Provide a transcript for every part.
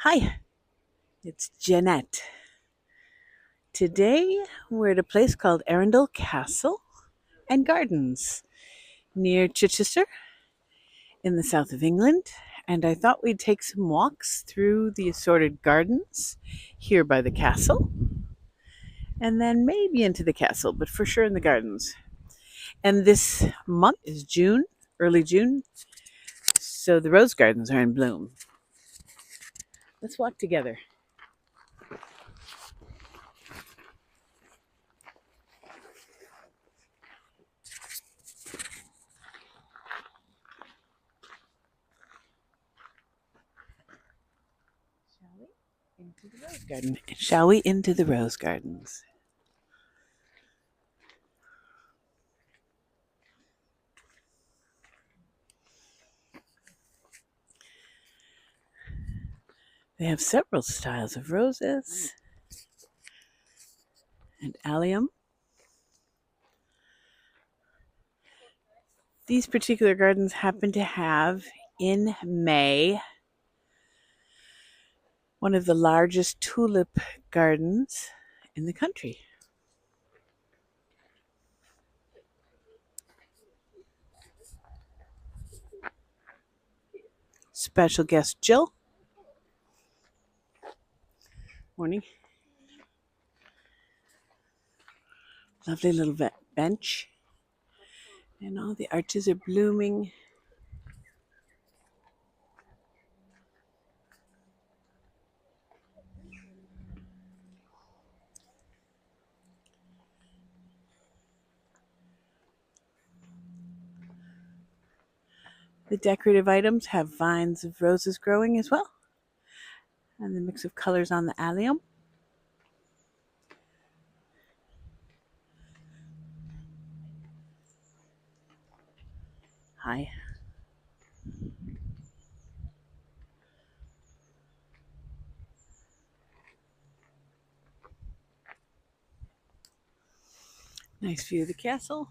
Hi, it's Jeanette. Today we're at a place called Arundel Castle and Gardens near Chichester in the south of England. And I thought we'd take some walks through the assorted gardens here by the castle and then maybe into the castle, but for sure in the gardens. And this month is June, early June, so the rose gardens are in bloom. Let's walk together. Into the rose garden. Shall we into the rose gardens? They have several styles of roses and allium. These particular gardens happen to have in May one of the largest tulip gardens in the country. Special guest Jill. Morning. Lovely little bench. And all the arches are blooming. The decorative items have vines of roses growing as well. And the mix of colors on the allium. Hi. Nice view of the castle.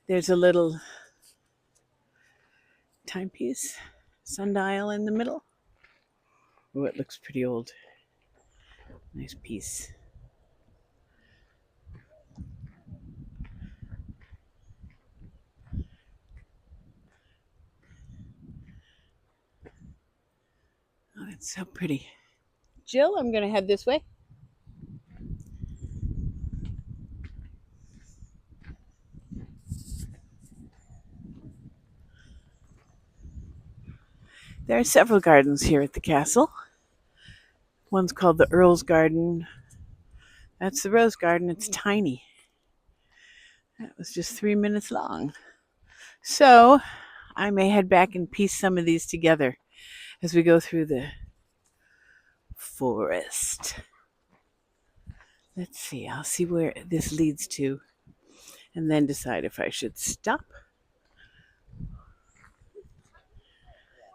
There's a little timepiece, sundial in the middle. Oh, it looks pretty old. Nice piece. Oh, that's so pretty. Jill, I'm going to head this way. There are several gardens here at the castle. One's called the Earl's Garden. That's the rose garden. It's tiny. That was just 3 minutes long. So I may head back and piece some of these together as we go through the forest. Let's see. I'll see where this leads to and then decide if I should stop.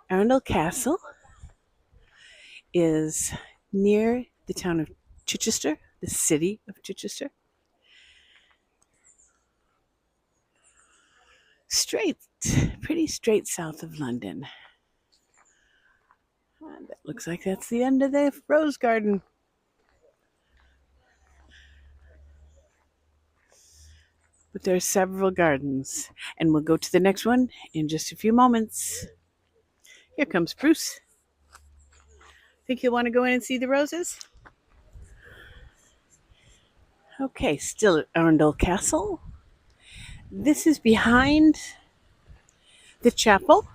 Arundel Castle is near the town of Chichester, the city of Chichester. Pretty straight south of London. And that looks like that's the end of the rose garden. But there are several gardens, and we'll go to the next one in just a few moments. Here comes Bruce. Think you'll want to go in and see the roses? Okay, still at Arundel Castle. This is behind the chapel.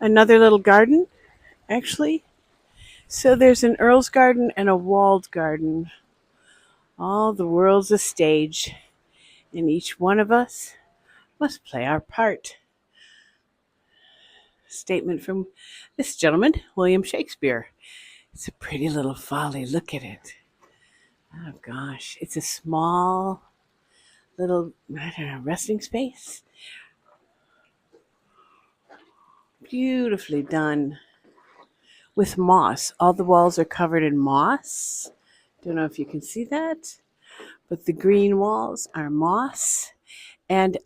Another little garden, actually. So there's an Earl's Garden and a walled garden. All the world's a stage, and each one of us must play our part. Statement from this gentleman, William Shakespeare. It's a pretty little folly. Look at it. Oh gosh, it's a small little, I don't know, resting space. Beautifully done with moss. All the walls are covered in moss. Don't know if you can see that, but the green walls are moss. And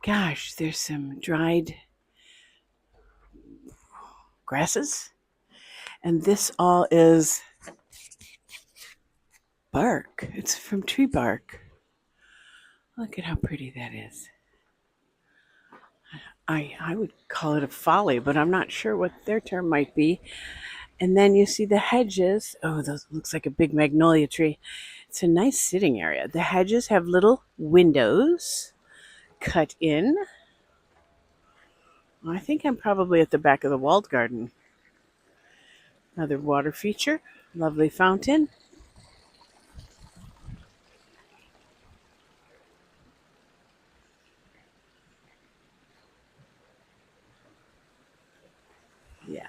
Gosh, there's some dried grasses. And this all is bark. It's from tree bark. Look at how pretty that is. I would call it a folly, but I'm not sure what their term might be. And then you see the hedges. Oh, those looks like a big magnolia tree. It's a nice sitting area. The hedges have little windows cut in. I think I'm probably at the back of the walled garden. Another water feature. Lovely fountain. Yeah.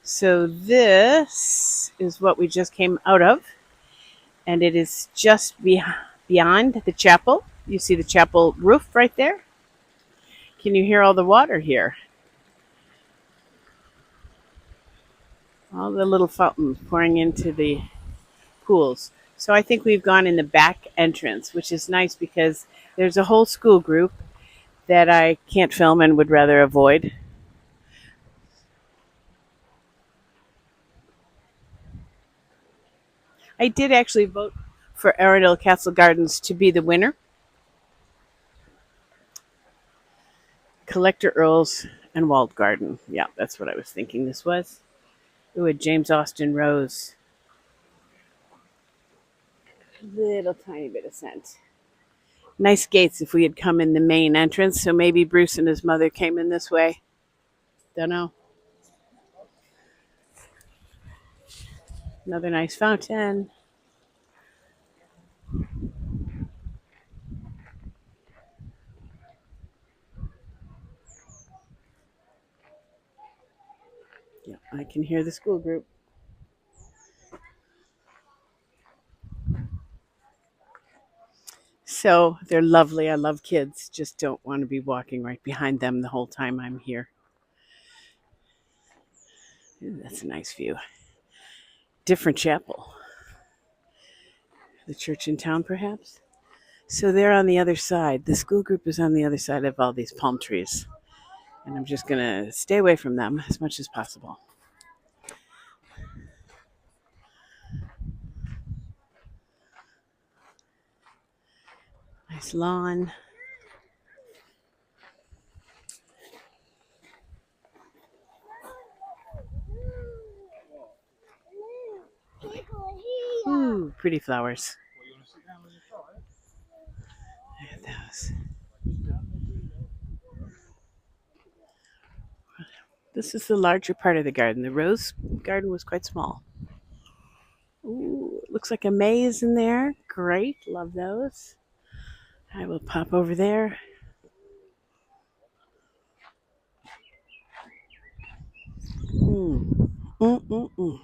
So this is what we just came out of, and it is just beyond the chapel. You see the chapel roof right there? Can you hear all the water here? All the little fountains pouring into the pools. So I think we've gone in the back entrance, which is nice because there's a whole school group that I can't film and would rather avoid. I did actually vote for Arundel Castle Gardens to be the winner. Collector Earls and Walled Garden. Yeah, that's what I was thinking this was. Ooh, a James Austin rose. Little tiny bit of scent. Nice gates if we had come in the main entrance, so maybe Bruce and his mother came in this way. Don't know. Another nice fountain. Yeah, I can hear the school group. So they're lovely. I love kids. Just don't want to be walking right behind them the whole time I'm here. Ooh, that's a nice view. Different chapel. The church in town, perhaps? So they're on the other side. The school group is on the other side of all these palm trees. And I'm just going to stay away from them as much as possible. Nice lawn. Ooh, pretty flowers. Look at those. This is the larger part of the garden. The rose garden was quite small. Ooh, looks like a maze in there. Great, love those. I will pop over there. Mm. Mm-mm-mm.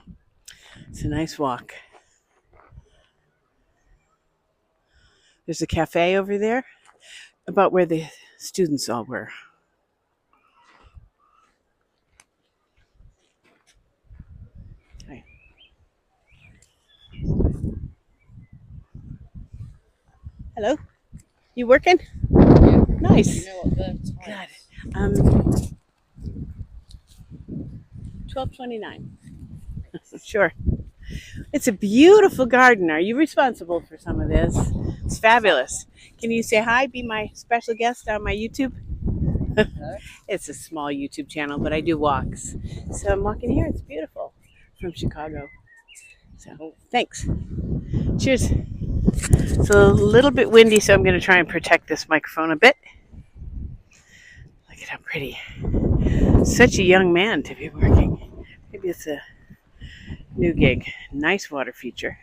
It's a nice walk. There's a cafe over there, about where the students all were. Hi. Hello. You working? Yeah. Nice. You know what the time Good. is? 12:29. Sure. It's a beautiful garden. Are you responsible for some of this? It's fabulous. Can you say hi? Be my special guest on my YouTube? No? It's a small YouTube channel, but I do walks. So I'm walking here. It's beautiful from Chicago. So thanks. Cheers. It's a little bit windy, so I'm going to try and protect this microphone a bit. Look at how pretty. Such a young man to be working. Maybe it's a new gig. Nice water feature.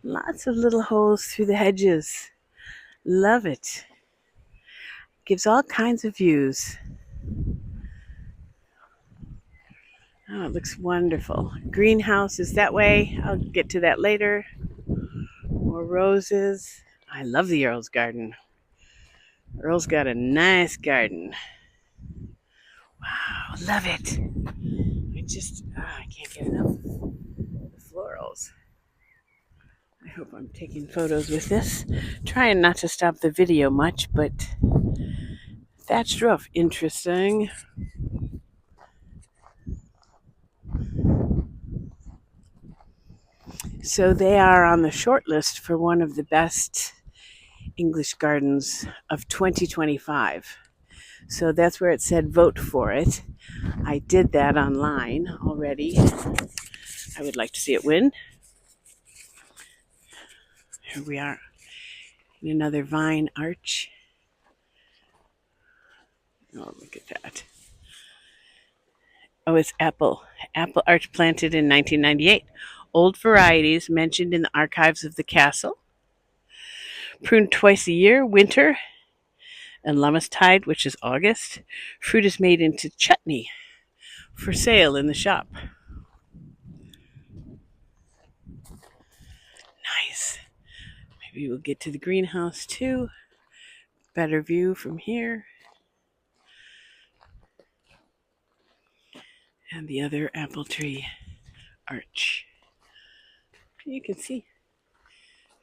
Lots of little holes through the hedges. Love it. Gives all kinds of views. Oh, it looks wonderful. Greenhouse is that way. I'll get to that later. More roses. I love the Earl's garden. Earl's got a nice garden. Wow, love it. I can't get enough of the florals. I hope I'm taking photos with this. Trying not to stop the video much, but thatched roof, interesting. So they are on the short list for one of the best English gardens of 2025. So that's where it said vote for it. I did that online already. I would like to see it win. Here we are in another vine arch. Oh, look at that. Oh, it's apple. Apple arch planted in 1998. Old varieties mentioned in the archives of the castle. Pruned twice a year, winter and Lamastide, which is August. Fruit is made into chutney for sale in the shop. Nice. Maybe we'll get to the greenhouse too. Better view from here. And the other apple tree arch. You can see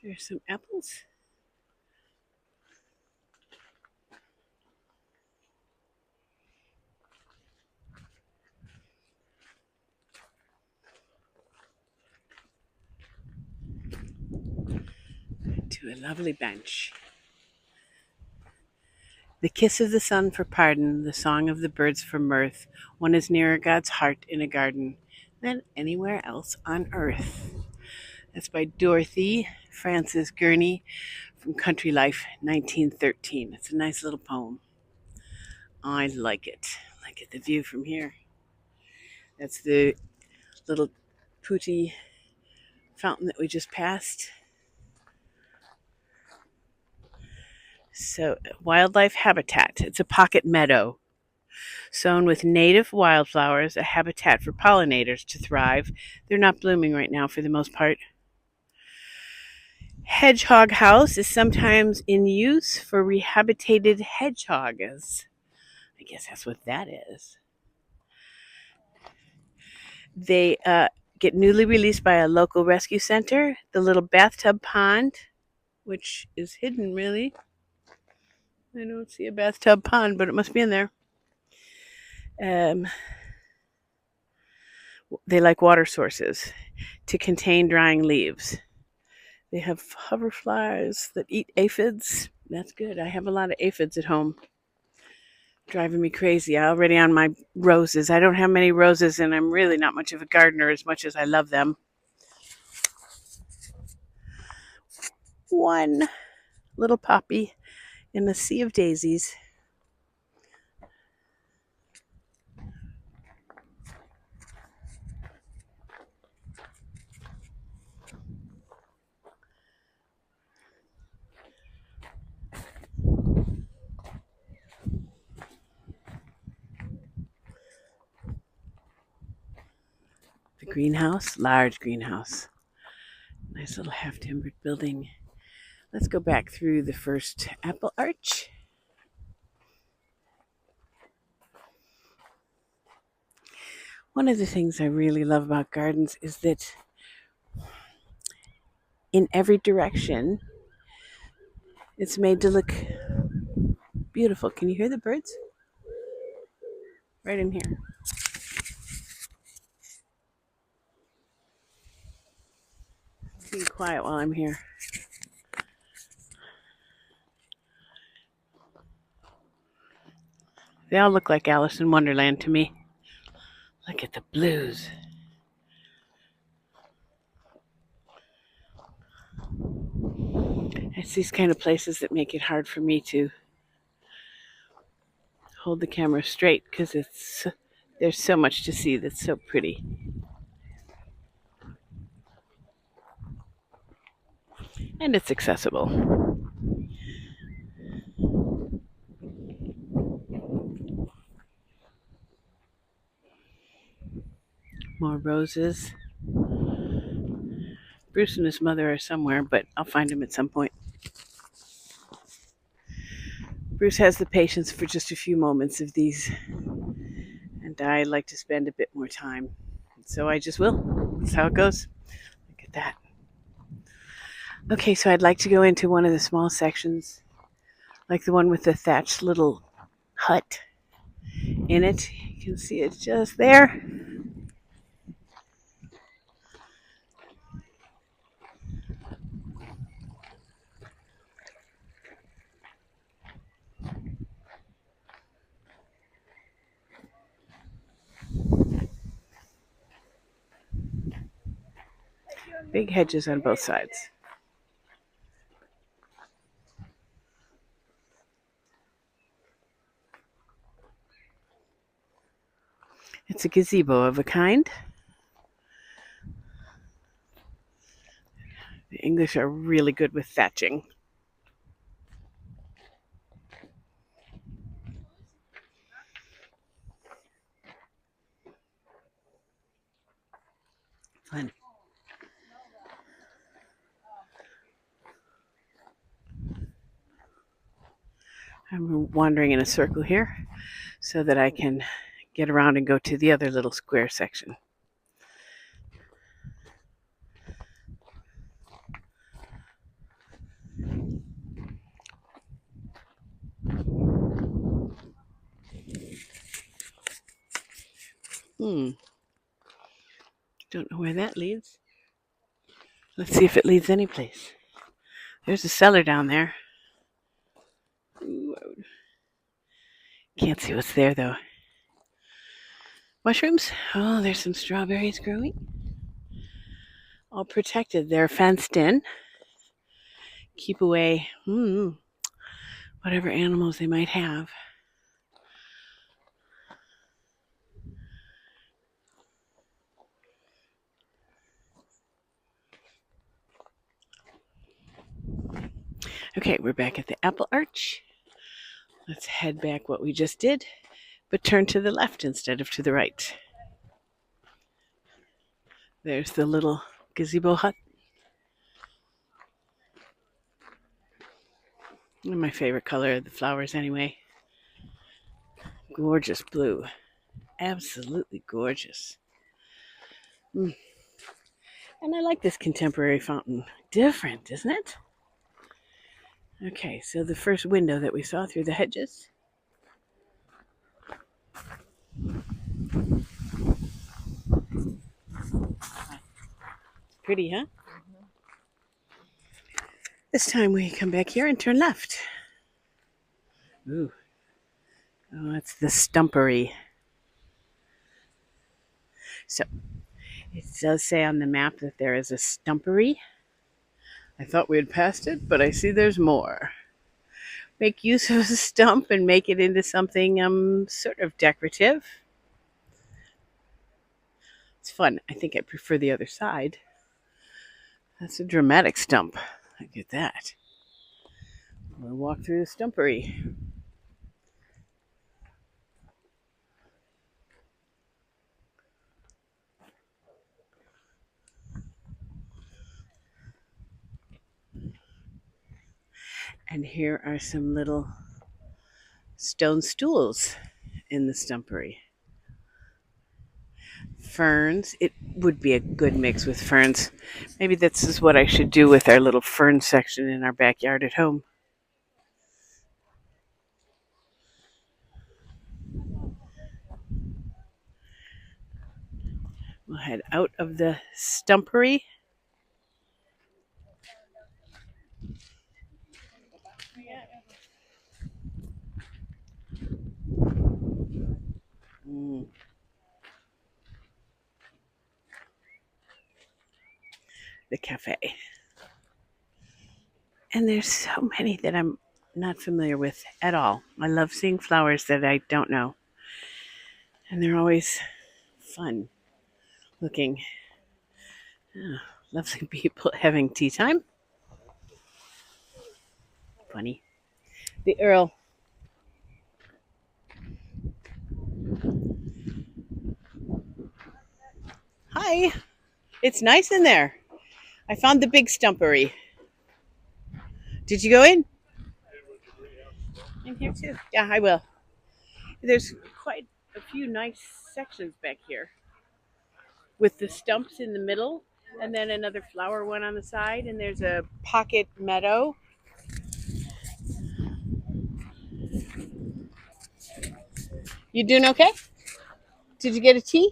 there's some apples. To a lovely bench. The kiss of the sun for pardon, the song of the birds for mirth. One is nearer God's heart in a garden than anywhere else on earth. That's by Dorothy Frances Gurney from Country Life, 1913. It's a nice little poem. I like it. Look at the view from here. That's the little Pooty fountain that we just passed. So, wildlife habitat. It's a pocket meadow sown with native wildflowers, a habitat for pollinators to thrive. They're not blooming right now for the most part. Hedgehog house is sometimes in use for rehabilitated hedgehogs. I guess that's what that is. They get newly released by a local rescue center. The little bathtub pond, which is hidden really. I don't see a bathtub pond, but it must be in there. They like water sources to contain drying leaves. They have hoverflies that eat aphids. That's good. I have a lot of aphids at home. Driving me crazy. I'm already on my roses. I don't have many roses, and I'm really not much of a gardener as much as I love them. One little poppy in a sea of daisies. The greenhouse, large greenhouse. Nice little half-timbered building. Let's go back through the first apple arch. One of the things I really love about gardens is that in every direction, it's made to look beautiful. Can you hear the birds? Right in here. Be quiet while I'm here. They all look like Alice in Wonderland to me. Look at the blues. It's these kind of places that make it hard for me to hold the camera straight because there's so much to see that's so pretty. And it's accessible. More roses. Bruce and his mother are somewhere, but I'll find him at some point. Bruce has the patience for just a few moments of these, and And I like to spend a bit more time. So I just will. That's how it goes. Look at that. Okay, so I'd like to go into one of the small sections, like the one with the thatched little hut in it. You can see it's just there. Big hedges on both sides. It's a gazebo of a kind. The English are really good with thatching. Fun. I'm wandering in a circle here so that I can get around and go to the other little square section. Don't know where that leads. Let's see if it leads any place. There's a cellar down there. Ooh, can't see what's there though. Mushrooms? Oh, there's some strawberries growing. All protected. They're fenced in. Keep away whatever animals they might have. Okay, we're back at the apple arch. Let's head back what we just did, but turn to the left instead of to the right. There's the little gazebo hut. And my favorite color of the flowers anyway. Gorgeous blue. Absolutely gorgeous. And I like this contemporary fountain. Different, isn't it? Okay, so the first window that we saw through the hedges. Pretty, huh? This time we come back here and turn left. Ooh. Oh, it's the stumpery. So, it does say on the map that there is a stumpery. I thought we had passed it, but I see there's more. Make use of a stump and make it into something sort of decorative. It's fun. I think I prefer the other side. That's a dramatic stump. Look at that. We'll walk through the stumpery. And here are some little stone stools in the stumpery. Ferns. It would be a good mix with ferns. Maybe this is what I should do with our little fern section in our backyard at home. We'll head out of the stumpery. The cafe. And there's so many that I'm not familiar with at all. I love seeing flowers that I don't know. And they're always fun looking. Oh, lovely people having tea time. Funny. The Earl. Hi. It's nice in there. I found the big stumpery. Did you go in? In here too. Yeah, I will. There's quite a few nice sections back here with the stumps in the middle and then another flower one on the side, and there's a pocket meadow. You doing okay? Did you get a tea?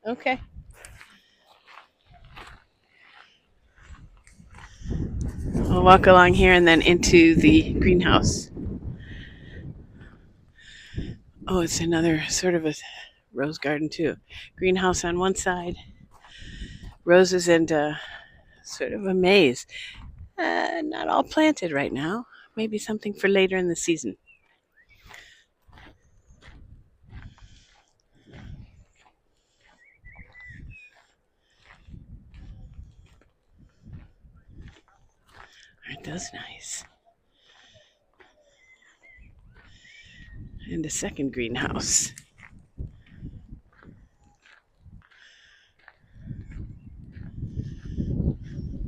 Okay. I'll walk along here and then into the greenhouse. Oh, it's another sort of a rose garden too. Greenhouse on one side, roses and sort of a maze. Not all planted right now. Maybe something for later in the season. Aren't those nice? And a second greenhouse.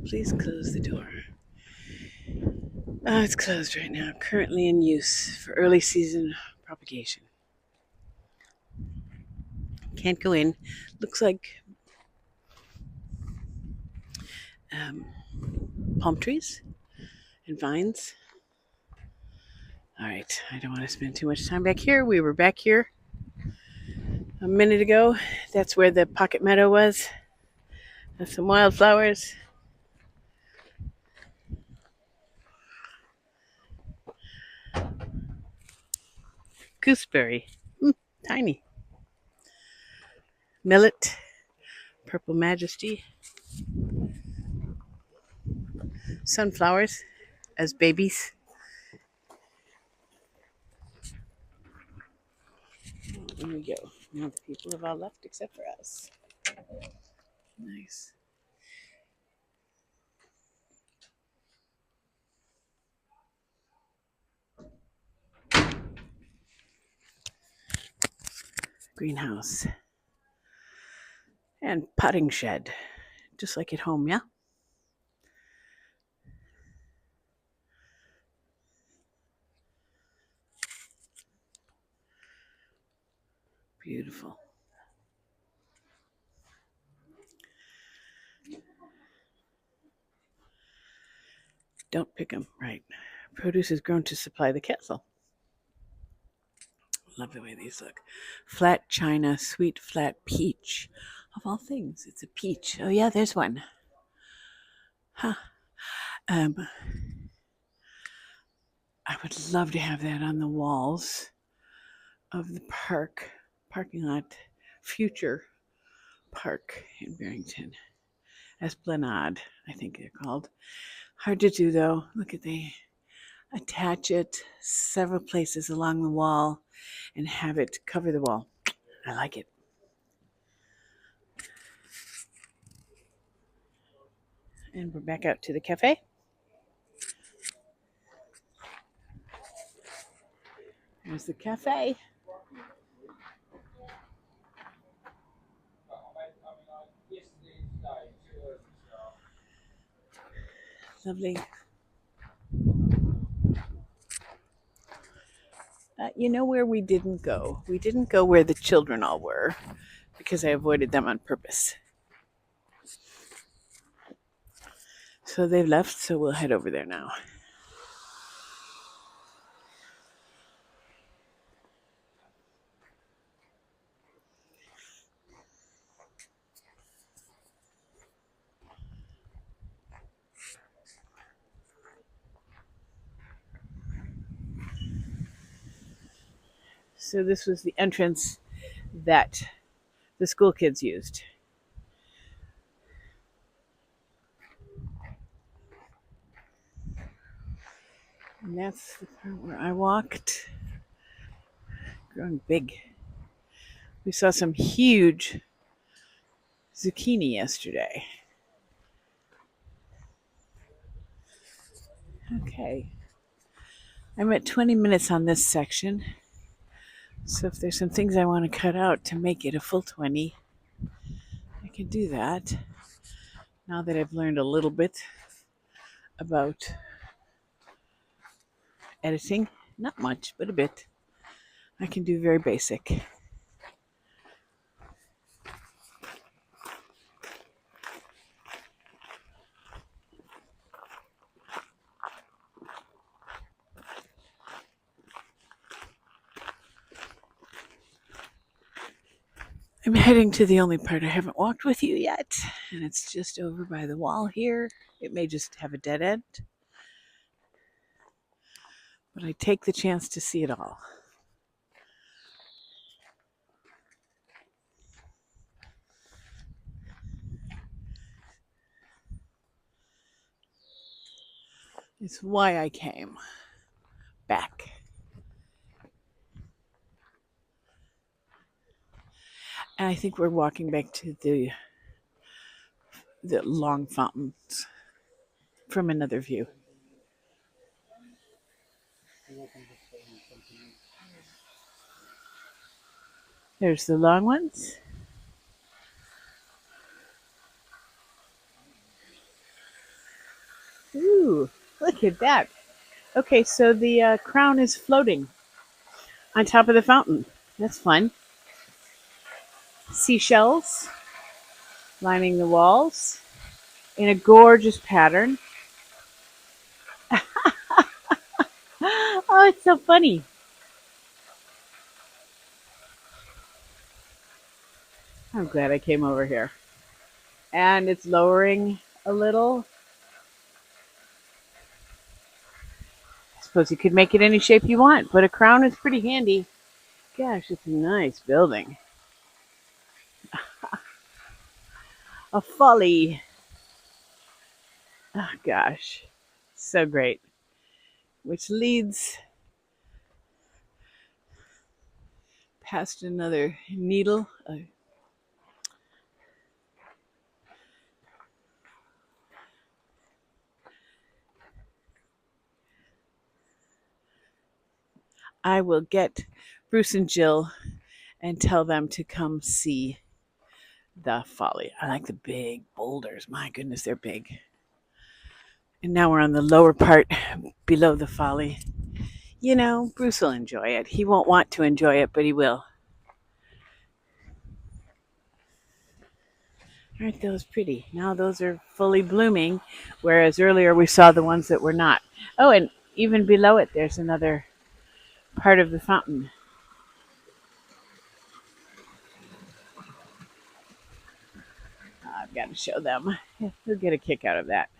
Please close the door. Oh, it's closed right now. Currently in use for early season propagation. Can't go in. Looks like um, palm trees and vines. All right, I don't want to spend too much time back here. We were back here a minute ago. That's where the pocket meadow was. There's some wildflowers. Gooseberry, tiny. Millet, purple majesty. Sunflowers as babies. There we go. Now the people have all left except for us. Nice. Greenhouse and potting shed, just like at home, yeah? Beautiful. Don't pick them, right? Produce is grown to supply the castle. Love the way these look. Flat china, sweet flat peach. Of all things, it's a peach. Oh yeah, there's one. Huh. Um, I would love to have that on the walls of the parking lot, future park in Barrington. Esplanade, I think they're called. Hard to do though. Look at they attach it several places along the wall and have it cover the wall. I like it. And we're back out to the cafe. There's the cafe. Lovely. You know where we didn't go? We didn't go where the children all were because I avoided them on purpose. So they've left, so we'll head over there now. So this was the entrance that the school kids used. And that's the part where I walked. Growing big. We saw some huge zucchini yesterday. Okay. I'm at 20 minutes on this section. So if there's some things I want to cut out to make it a full 20, I can do that. Now that I've learned a little bit about editing, not much, but a bit, I can do very basic. I'm heading to the only part I haven't walked with you yet, and it's just over by the wall here. It may just have a dead end, but I take the chance to see it all. It's why I came back. And I think we're walking back to the long fountains from another view. There's the long ones. Ooh, look at that. Okay, so the crown is floating on top of the fountain. That's fun. Seashells lining the walls in a gorgeous pattern. Oh, it's so funny. I'm glad I came over here. And it's lowering a little. I suppose you could make it any shape you want, but a crown is pretty handy. Gosh, it's a nice building. A folly. Oh, gosh. So great. Which leads past another needle. I will get Bruce and Jill and tell them to come see the folly. I like the big boulders. My goodness, they're big. And now we're on the lower part below the folly. You know, Bruce will enjoy it. He won't want to enjoy it, but he will. Aren't those pretty? Now those are fully blooming, whereas earlier we saw the ones that were not. Oh, and even below it, there's another part of the fountain. I've got to show them. They'll get a kick out of that.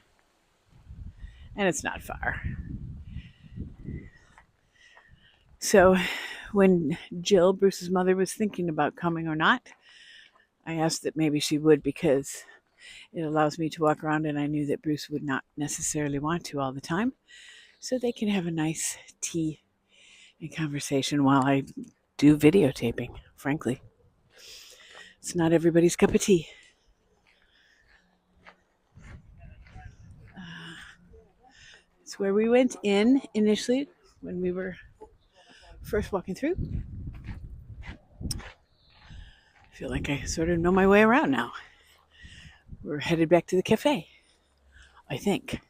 And it's not far. So when Jill, Bruce's mother, was thinking about coming or not, I asked that maybe she would because it allows me to walk around, and I knew that Bruce would not necessarily want to all the time. So they can have a nice tea and conversation while I do videotaping, frankly. It's not everybody's cup of tea. It's where we went in initially when we were first walking through. I feel like I sort of know my way around now. We're headed back to the cafe, I think.